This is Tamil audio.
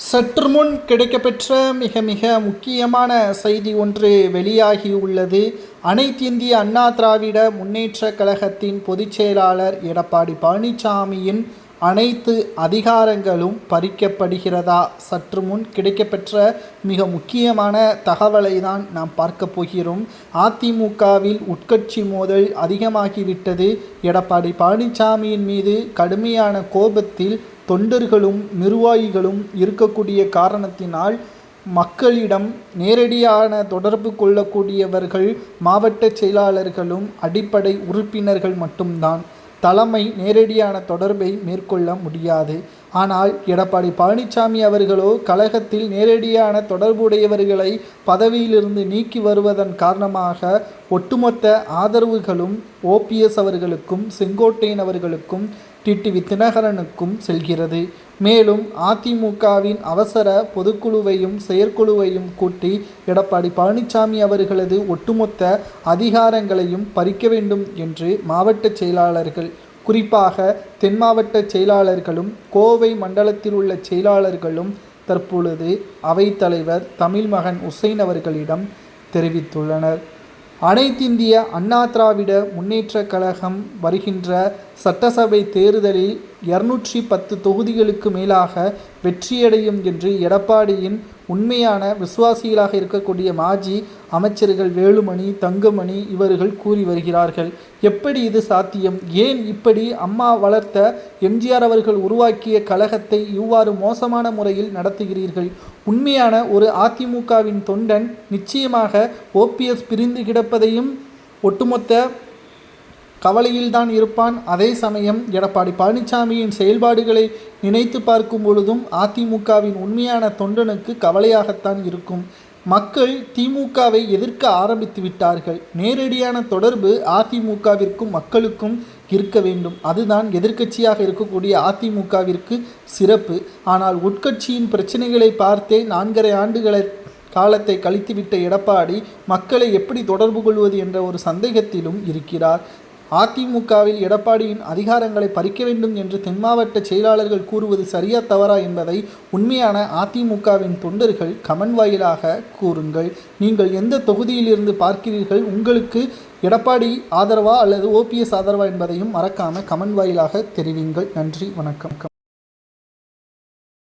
சற்று முன் கிடைக்கப்பெற்ற மிக மிக முக்கியமான செய்தி ஒன்று வெளியாகியுள்ளது. அனைத்திந்திய அண்ணா திராவிட முன்னேற்றக் கழகத்தின் பொதுச் செயலாளர் எடப்பாடி பழனிசாமியின் அனைத்து அதிகாரங்களும் பறிக்கப்படுகிறதா? சற்று முன் கிடைக்கப்பெற்ற மிக முக்கியமான தகவலை தான் நாம் பார்க்க போகிறோம். அதிமுகவில் உட்கட்சி மோதல் அதிகமாகிவிட்டது. எடப்பாடி பழனிசாமியின் மீது கடுமையான கோபத்தில் தொண்டர்களும் நிர்வாகிகளும் இருக்கக்கூடிய காரணத்தினால் மக்களிடம் நேரடியான தொடர்பு கொள்ளக்கூடியவர்கள் மாவட்ட செயலாளர்களும் அடிப்படை உறுப்பினர்கள் மட்டும்தான். தலைமை நேரடியான தொடர்பை மேற்கொள்ள முடியாது. ஆனால் எடப்பாடி பழனிசாமி அவர்களோ கழகத்தில் நேரடியான தொடர்புடையவர்களை பதவியிலிருந்து நீக்கி வருவதன் காரணமாக ஒட்டுமொத்த ஆதரவுகளும் ஓபிஎஸ் அவர்களுக்கும் செங்கோட்டையன் அவர்களுக்கும் டிடிவி தினகரனுக்கும் செல்கிறது. மேலும் அதிமுகவின் அவசர பொதுக்குழுவையும் செயற்குழுவையும் கூட்டி எடப்பாடி பழனிசாமி அவர்களது ஒட்டுமொத்த அதிகாரங்களையும் பறிக்க வேண்டும் என்று மாவட்ட செயலாளர்கள், குறிப்பாக தென் மாவட்ட செயலாளர்களும் கோவை மண்டலத்தில் உள்ள செயலாளர்களும் தற்பொழுது அவைத்தலைவர் தமிழ்மகன் உசைன் அவர்களிடம் தெரிவித்துள்ளனர். அனைத்திந்திய அண்ணா திராவிட முன்னேற்றக் கழகம் வருகின்ற சட்டசபை தேர்தலில் 210 தொகுதிகளுக்கு மேலாக வெற்றியடையும் என்று எடப்பாடியின் உண்மையான விசுவாசிகளாக இருக்கக்கூடிய மாஜி அமைச்சர்கள் வேலுமணி, தங்கமணி இவர்கள் கூறி வருகிறார்கள். எப்படி இது சாத்தியம்? ஏன் இப்படி அம்மா வளர்த்த எம்ஜிஆர் அவர்கள் உருவாக்கிய கழகத்தை இவ்வாறு மோசமான முறையில் நடத்துகிறீர்கள்? உண்மையான ஒரு அதிமுகவின் தொண்டன் நிச்சயமாக ஓபிஎஸ் பிரிந்து கிடப்பதையும் ஒட்டுமொத்த கவலையில்தான் இருப்பான். அதே சமயம் எடப்பாடி பழனிசாமியின் செயல்பாடுகளை நினைத்து பார்க்கும் பொழுதும் அதிமுகவின் உண்மையான தொண்டனுக்கு கவலையாகத்தான் இருக்கும். மக்கள் திமுகவை எதிர்க்க ஆரம்பித்து விட்டார்கள். நேரடியான தொடர்பு அதிமுகவிற்கும் மக்களுக்கும் இருக்க வேண்டும். அதுதான் எதிர்க்கட்சியாக இருக்கக்கூடிய அதிமுகவிற்கு சிறப்பு. ஆனால் உட்கட்சியின் பிரச்சனைகளை பார்த்தே 4.5 ஆண்டுகளை காலத்தை கழித்துவிட்ட எடப்பாடி மக்களை எப்படி தொடர்பு கொள்வது என்ற ஒரு சந்தேகத்திலும் இருக்கிறார். அதிமுகவில் எடப்பாடியின் அதிகாரங்களை பறிக்க வேண்டும் என்று தென் மாவட்ட செயலாளர்கள் கூறுவது சரியா தவறா என்பதை உண்மையான அதிமுகவின் தொண்டர்கள் கமெண்ட் வாயிலாக கூறுங்கள். நீங்கள் எந்த தொகுதியிலிருந்து பார்க்கிறீர்கள்? உங்களுக்கு எடப்பாடி ஆதரவா அல்லது ஓபிஎஸ் ஆதரவா என்பதையும் மறக்காமல் கமெண்ட் வாயிலாக தெரிவிங்கள். நன்றி, வணக்கம்.